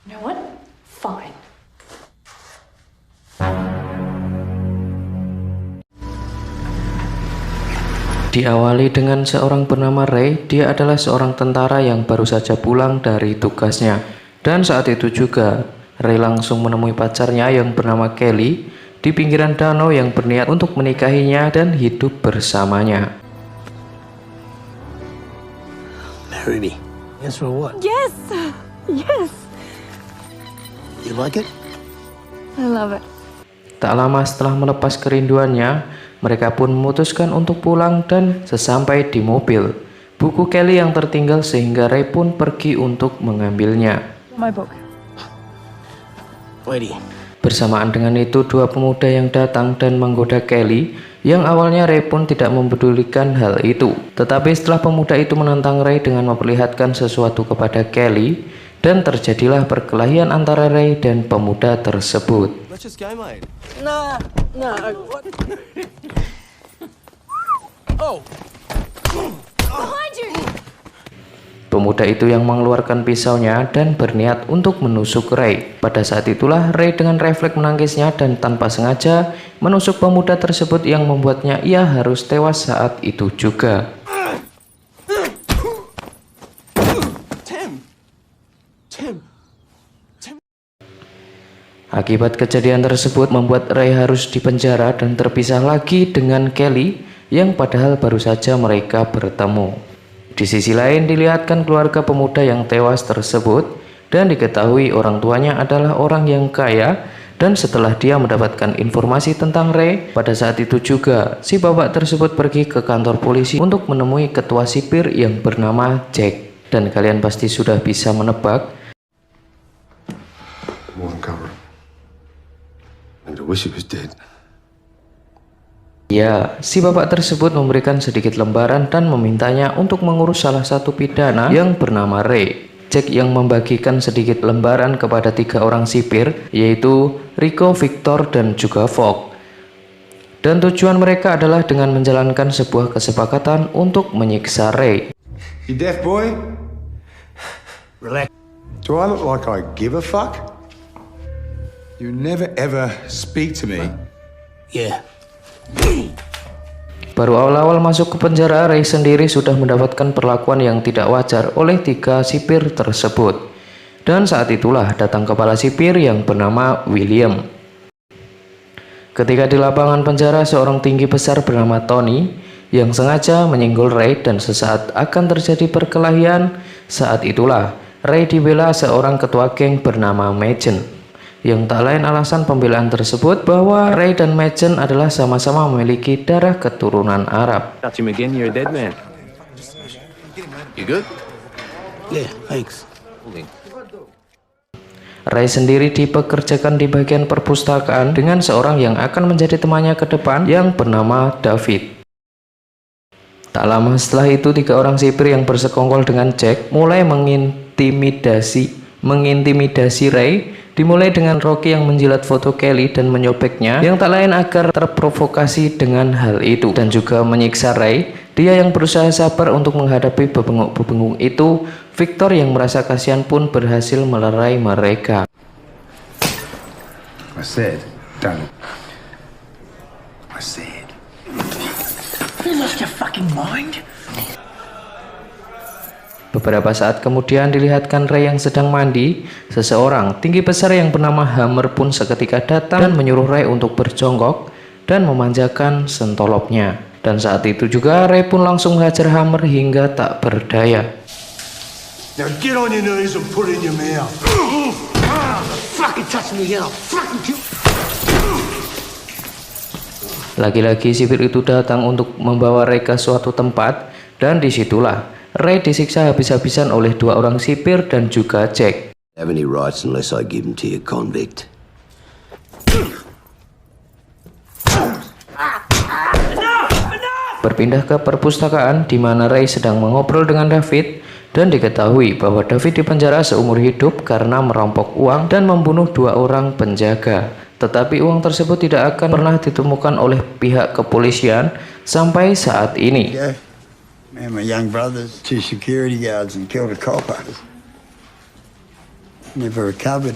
You know what? Fine. Diawali dengan seorang bernama Ray. Dia adalah seorang tentara yang baru saja pulang dari tugasnya. Dan saat itu juga Ray langsung menemui pacarnya yang bernama Kelly di pinggiran danau yang berniat untuk menikahinya dan hidup bersamanya. Marry me. Yes or what? Yes! Yes! You like it? I love it. Tak lama setelah melepas kerinduannya, mereka pun memutuskan untuk pulang dan sesampai di mobil, buku Kelly yang tertinggal sehingga Ray pun pergi untuk mengambilnya. My book. Lady. Bersamaan dengan itu, dua pemuda yang datang dan menggoda Kelly, yang awalnya Ray pun tidak mempedulikan hal itu. Tetapi setelah pemuda itu menantang Ray dengan memperlihatkan sesuatu kepada Kelly, dan terjadilah perkelahian antara Ray dan pemuda tersebut. Let's just go, mate. Nah. What? Oh. Behind you! Pemuda itu yang mengeluarkan pisaunya dan berniat untuk menusuk Ray. Pada saat itulah Ray dengan refleks menangkisnya dan tanpa sengaja menusuk pemuda tersebut yang membuatnya ia harus tewas saat itu juga. Akibat kejadian tersebut membuat Ray harus dipenjara dan terpisah lagi dengan Kelly yang padahal baru saja mereka bertemu. Di sisi lain dilihatkan keluarga pemuda yang tewas tersebut dan diketahui orang tuanya adalah orang yang kaya, dan setelah dia mendapatkan informasi tentang Ray, pada saat itu juga si bapak tersebut pergi ke kantor polisi untuk menemui ketua sipir yang bernama Jack. Dan kalian pasti sudah bisa menebak. Ya, si bapak tersebut memberikan sedikit lembaran dan memintanya untuk mengurus salah satu pidana yang bernama Ray. Jack yang membagikan sedikit lembaran kepada 3 orang sipir, yaitu Rico, Victor, dan juga Fogg. Dan tujuan mereka adalah dengan menjalankan sebuah kesepakatan untuk menyiksa Ray. You deaf, boy? Relax. Do I look like I give a fuck? You never ever speak to me. Yeah. Baru awal-awal masuk ke penjara, Ray sendiri sudah mendapatkan perlakuan yang tidak wajar oleh 3 sipir tersebut. Dan saat itulah datang kepala sipir yang bernama William. Ketika di lapangan penjara, seorang tinggi besar bernama Tony yang sengaja menyinggol Ray dan sesaat akan terjadi perkelahian. Saat itulah Ray dibela seorang ketua geng bernama Machen. Yang tak lain alasan pembelaan tersebut bahwa Ray dan Machen adalah sama-sama memiliki darah keturunan Arab. Touch him again, you're a dead man. You good? Yeah, thanks. Ray sendiri dipekerjakan di bagian perpustakaan dengan seorang yang akan menjadi temannya ke depan yang bernama David. Tak lama setelah itu 3 orang sipir yang bersekongkol dengan Jack mulai mengintimidasi Ray. Dimulai dengan Rocky yang menjilat foto Kelly dan menyobeknya, yang tak lain agar terprovokasi dengan hal itu, dan juga menyiksa Ray. Dia yang berusaha sabar untuk menghadapi bebenguk-bebenguk itu. Victor yang merasa kasihan pun berhasil melerai mereka. I said, don't. I said. You lost your fucking mind? Beberapa saat kemudian dilihatkan Ray yang sedang mandi. Seseorang tinggi besar yang bernama Hammer pun seketika datang dan menyuruh Ray untuk berjongkok dan memanjakan sentolopnya. Dan saat itu juga Ray pun langsung menghajar Hammer hingga tak berdaya. Now get on your knees and put it in your mouth. Fucking touch me now. Fucking kill. Lagi-lagi sipir itu datang untuk membawa Ray ke suatu tempat, dan disitulah Ray disiksa habis-habisan oleh 2 orang sipir dan juga Jack. Have any rights unless I give them to your convict. Berpindah ke perpustakaan di mana Ray sedang mengobrol dengan David, dan diketahui bahwa David dipenjara seumur hidup karena merampok uang dan membunuh 2 orang penjaga. Tetapi uang tersebut tidak akan pernah ditemukan oleh pihak kepolisian sampai saat ini. Yeah. Man, my young brothers, 2 security guards and killed a copper. Never recovered.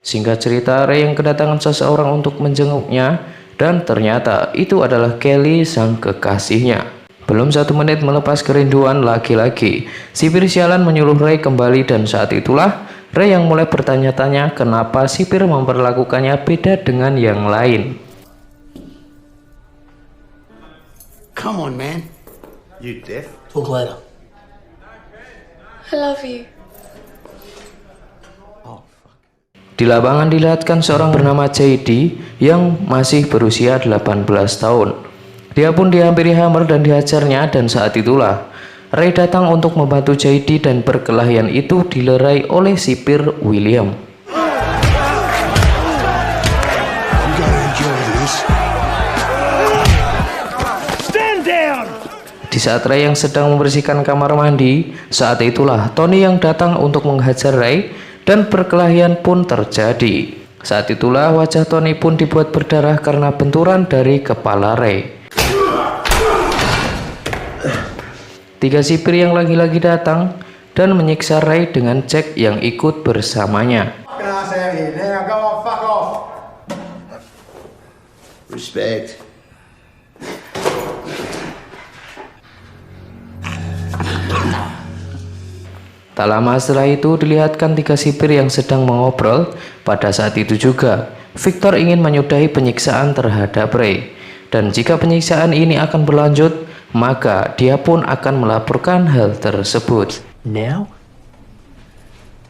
Singkat cerita, Ray yang kedatangan seseorang untuk menjenguknya, dan ternyata itu adalah Kelly, sang kekasihnya. Belum 1 menit melepas kerinduan laki-laki, sipir sialan menyuruh Ray kembali, dan saat itulah Ray yang mulai bertanya-tanya kenapa sipir memperlakukannya beda dengan yang lain. Come on, man. You deaf? Talk later. I love you. Di lapangan dilihatkan seorang bernama JD yang masih berusia 18 tahun. Dia pun dihampiri Hammer dan dihajarnya, dan saat itulah Ray datang untuk membantu JD dan perkelahian itu dilerai oleh sipir William. I'm gonna enjoy this. Stand down! Di saat Ray yang sedang membersihkan kamar mandi, saat itulah Tony yang datang untuk menghajar Ray, dan perkelahian pun terjadi. Saat itulah wajah Tony pun dibuat berdarah karena benturan dari kepala Ray. 3 sipir yang lagi-lagi datang dan menyiksa Ray dengan Jack yang ikut bersamanya. Fucking ass out here now. Go on, fuck off. Respect. Tak lama setelah itu dilihatkan 3 sipir yang sedang mengobrol. Pada saat itu juga Victor ingin menyudahi penyiksaan terhadap Ray, dan jika penyiksaan ini akan berlanjut, maka dia pun akan melaporkan hal tersebut. Now?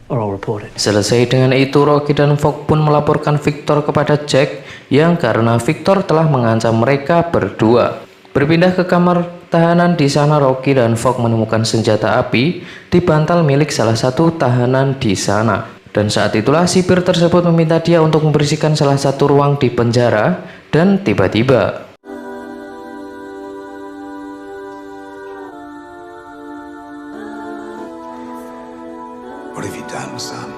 Or I'll report it. Selesai dengan itu, Rocky dan Fogg pun melaporkan Victor kepada Jack, yang karena Victor telah mengancam mereka berdua. Berpindah ke kamar tahanan, di sana Rocky dan Fogg menemukan senjata api di bantal milik salah satu tahanan di sana. Dan saat itulah sipir tersebut meminta dia untuk membersihkan salah satu ruang di penjara, dan tiba-tiba What have you done, son?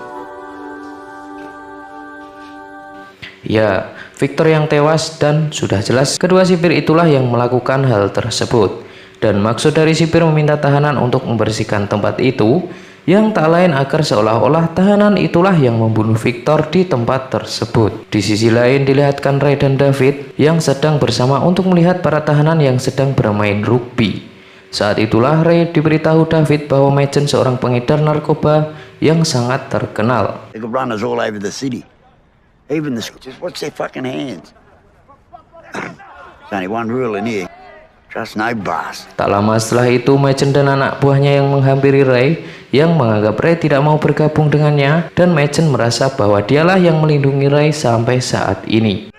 ya, Victor yang tewas, dan sudah jelas kedua sipir itulah yang melakukan hal tersebut. Dan maksud dari sipir meminta tahanan untuk membersihkan tempat itu, yang tak lain agar seolah-olah tahanan itulah yang membunuh Victor di tempat tersebut. Di sisi lain dilihatkan Ray dan David yang sedang bersama untuk melihat para tahanan yang sedang bermain rugby. Saat itulah Ray diberitahu David bahwa Machen seorang pengedar narkoba yang sangat terkenal. They got runners all over the city. Even the just watch their fucking hands. There's only one rule in here. Trust no brass. Tak lama setelah itu, Machen dan anak buahnya yang menghampiri Ray, yang menganggap Ray tidak mau bergabung dengannya, dan Machen merasa bahwa dialah yang melindungi Ray sampai saat ini.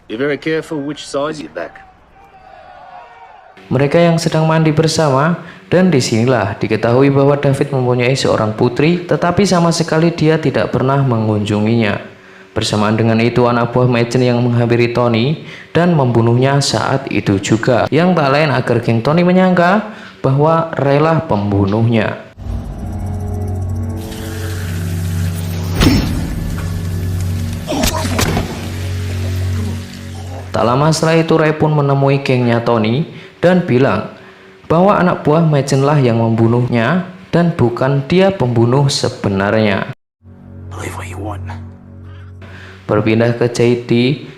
Be very careful which side you back. Mereka yang sedang mandi bersama, dan disinilah diketahui bahwa David mempunyai seorang putri, tetapi sama sekali dia tidak pernah mengunjunginya. Bersamaan dengan itu, anak buah Machen yang menghampiri Tony dan membunuhnya saat itu juga, yang tak lain agar geng Tony menyangka bahwa Ray lah pembunuhnya. Tak lama setelah itu, Ray pun menemui gengnya Tony dan bilang bahwa anak buah Machen lah yang membunuhnya dan bukan dia pembunuh sebenarnya. Believe what you want. Berpindah ke JD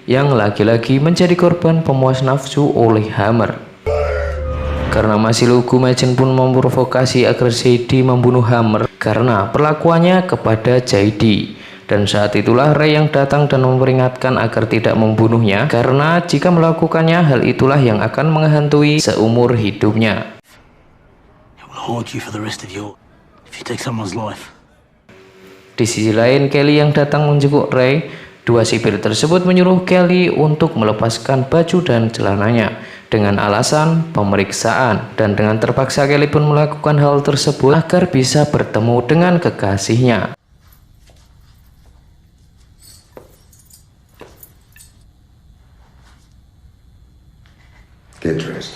yang lagi-lagi menjadi korban pemuas nafsu oleh Hammer. Karena masih lugu, Machen pun memprovokasi agar JD membunuh Hammer karena perlakuannya kepada JD. Dan saat itulah Ray yang datang dan memperingatkan agar tidak membunuhnya, karena jika melakukannya hal itulah yang akan menghantui seumur hidupnya. It will haunt you for the rest of your... if you take someone's life. Di sisi lain, Kelly yang datang menjenguk Ray. Dua sipir tersebut menyuruh Kelly untuk melepaskan baju dan celananya dengan alasan pemeriksaan, dan dengan terpaksa Kelly pun melakukan hal tersebut agar bisa bertemu dengan kekasihnya. Get dressed.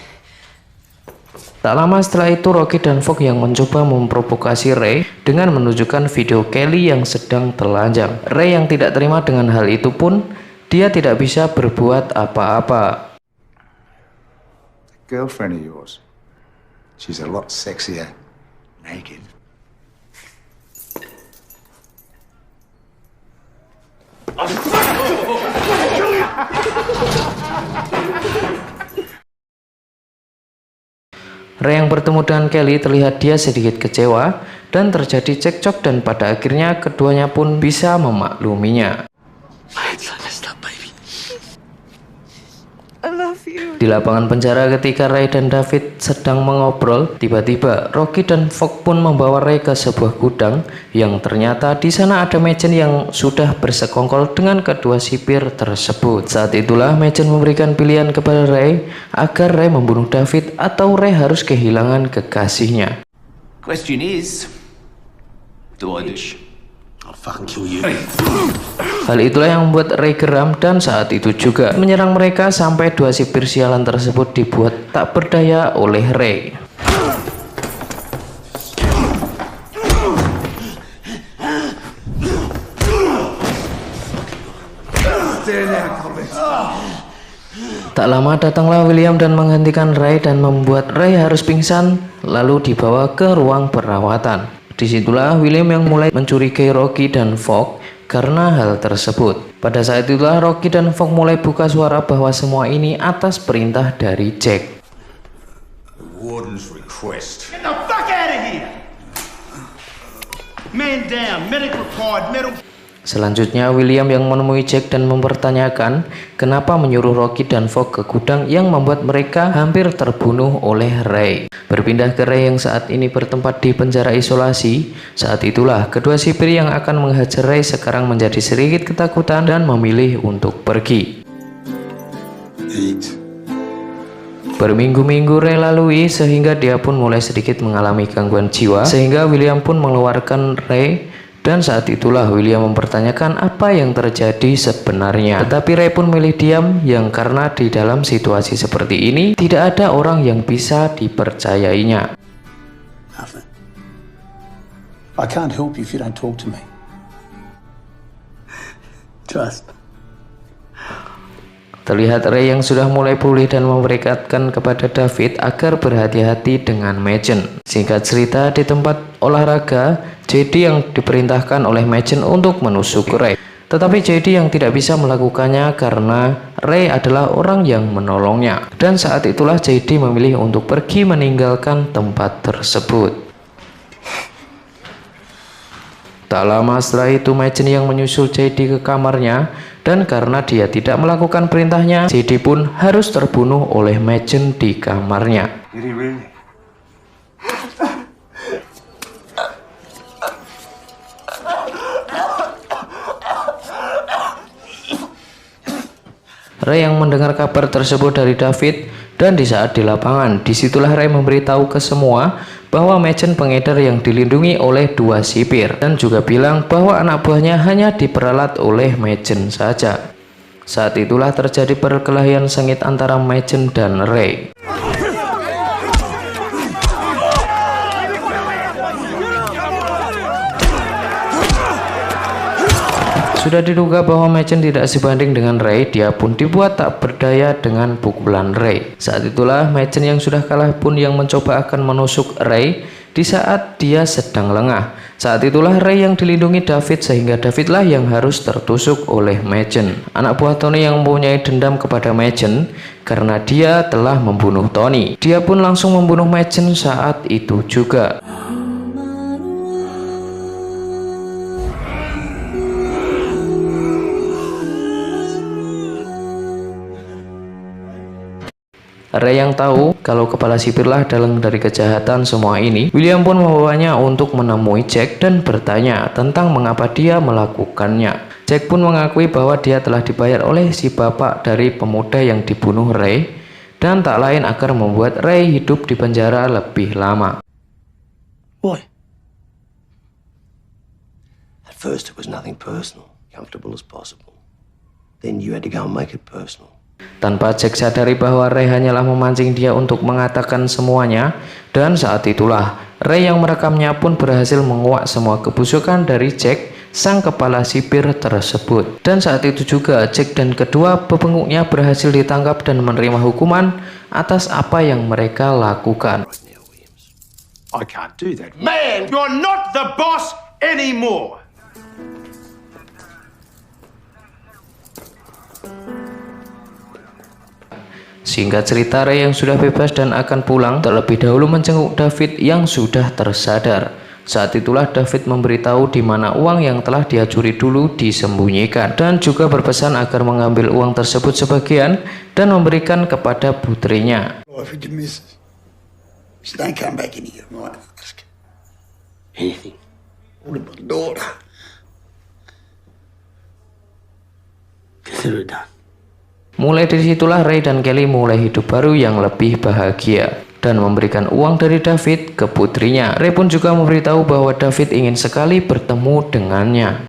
Tak lama setelah itu, Rocky dan Fogg yang mencoba memprovokasi Ray dengan menunjukkan video Kelly yang sedang telanjang. Ray yang tidak terima dengan hal itu pun, dia tidak bisa berbuat apa-apa. Girlfriend of yours. She's a lot sexier naked. bertemu dengan Kelly, terlihat dia sedikit kecewa dan terjadi cekcok, dan pada akhirnya keduanya pun bisa memakluminya. I love you. Di lapangan penjara ketika Ray dan David sedang mengobrol, tiba-tiba Rocky dan Fogg pun membawa Ray ke sebuah gudang yang ternyata di sana ada Machen yang sudah bersekongkol dengan kedua sipir tersebut. Saat itulah Machen memberikan pilihan kepada Ray agar Ray membunuh David atau Ray harus kehilangan kekasihnya. Question is, do I do? I'll fucking kill you. Hal itulah yang membuat Ray geram dan saat itu juga menyerang mereka sampai dua sipir sialan tersebut dibuat tak berdaya oleh Ray. Tak lama datanglah William dan menghentikan Ray dan membuat Ray harus pingsan lalu dibawa ke ruang perawatan. Disitulah William yang mulai mencurigai Rocky dan Fogg karena hal tersebut. Pada saat itulah Rocky dan Fogg mulai buka suara bahwa semua ini atas perintah dari Jack. The warden's request. Get the fuck out of here! Man down, medic required, metal. Selanjutnya William yang menemui Jack dan mempertanyakan kenapa menyuruh Rocky dan Fogg ke gudang yang membuat mereka hampir terbunuh oleh Ray. Berpindah ke Ray yang saat ini bertempat di penjara isolasi. Saat itulah kedua sipir yang akan menghajar Ray sekarang menjadi sedikit ketakutan dan memilih untuk pergi. Berminggu-minggu Ray lalui sehingga dia pun mulai sedikit mengalami gangguan jiwa, sehingga William pun mengeluarkan Ray. Dan saat itulah William mempertanyakan apa yang terjadi sebenarnya. Tetapi Ray pun milih diam yang karena di dalam situasi seperti ini tidak ada orang yang bisa dipercayainya. Nothing. I can't help you if you don't talk to me. Trust. Terlihat Ray yang sudah mulai pulih dan memperingatkan kepada David agar berhati-hati dengan Machen. Singkat cerita, di tempat olahraga, JD yang diperintahkan oleh Machen untuk menusuk Ray. Tetapi JD yang tidak bisa melakukannya karena Ray adalah orang yang menolongnya. Dan saat itulah JD memilih untuk pergi meninggalkan tempat tersebut. Tak lama setelah itu Machen yang menyusul JD ke kamarnya, dan karena dia tidak melakukan perintahnya, JD pun harus terbunuh oleh Machen di kamarnya. Ray yang mendengar kabar tersebut dari David, dan di saat di lapangan, disitulah Ray memberitahu ke semua bahwa Machen pengedar yang dilindungi oleh dua sipir, dan juga bilang bahwa anak buahnya hanya diperalat oleh Machen saja. Saat itulah terjadi perkelahian sengit antara Machen dan Ray. Sudah diduga bahwa Machen tidak sebanding dengan Ray, dia pun dibuat tak berdaya dengan pukulan Ray. Saat itulah Machen yang sudah kalah pun yang mencoba akan menusuk Ray di saat dia sedang lengah. Saat itulah Ray yang dilindungi David sehingga Davidlah yang harus tertusuk oleh Machen. Anak buah Tony yang mempunyai dendam kepada Machen karena dia telah membunuh Tony. Dia pun langsung membunuh Machen saat itu juga. Ray yang tahu kalau kepala sipirlah dalang dari kejahatan semua ini, William pun membawanya untuk menemui Jack dan bertanya tentang mengapa dia melakukannya. Jack pun mengakui bahwa dia telah dibayar oleh si bapak dari pemuda yang dibunuh Ray, dan tak lain agar membuat Ray hidup di penjara lebih lama. Why? At first it was nothing personal, comfortable as possible. Then you had to go and make it personal. Tanpa Jack sadari bahwa Ray hanyalah memancing dia untuk mengatakan semuanya, dan saat itulah Ray yang merekamnya pun berhasil menguak semua kebusukan dari Jack, sang kepala sipir tersebut. Dan saat itu juga Jack dan kedua pebenguknya berhasil ditangkap dan menerima hukuman atas apa yang mereka lakukan. I can't do that. Man, you're not the boss anymore! Singkat cerita, Ray yang sudah bebas dan akan pulang terlebih dahulu menjenguk David yang sudah tersadar. Saat itulah David memberitahu di mana uang yang telah dia curi dulu disembunyikan dan juga berpesan agar mengambil uang tersebut sebagian dan memberikan kepada putrinya. Don't come back in here, right? Ask anything. What about daughter? Consider it done. Mulai dari situlah Ray dan Kelly mulai hidup baru yang lebih bahagia dan memberikan uang dari David ke putrinya. Ray pun juga memberitahu bahwa David ingin sekali bertemu dengannya.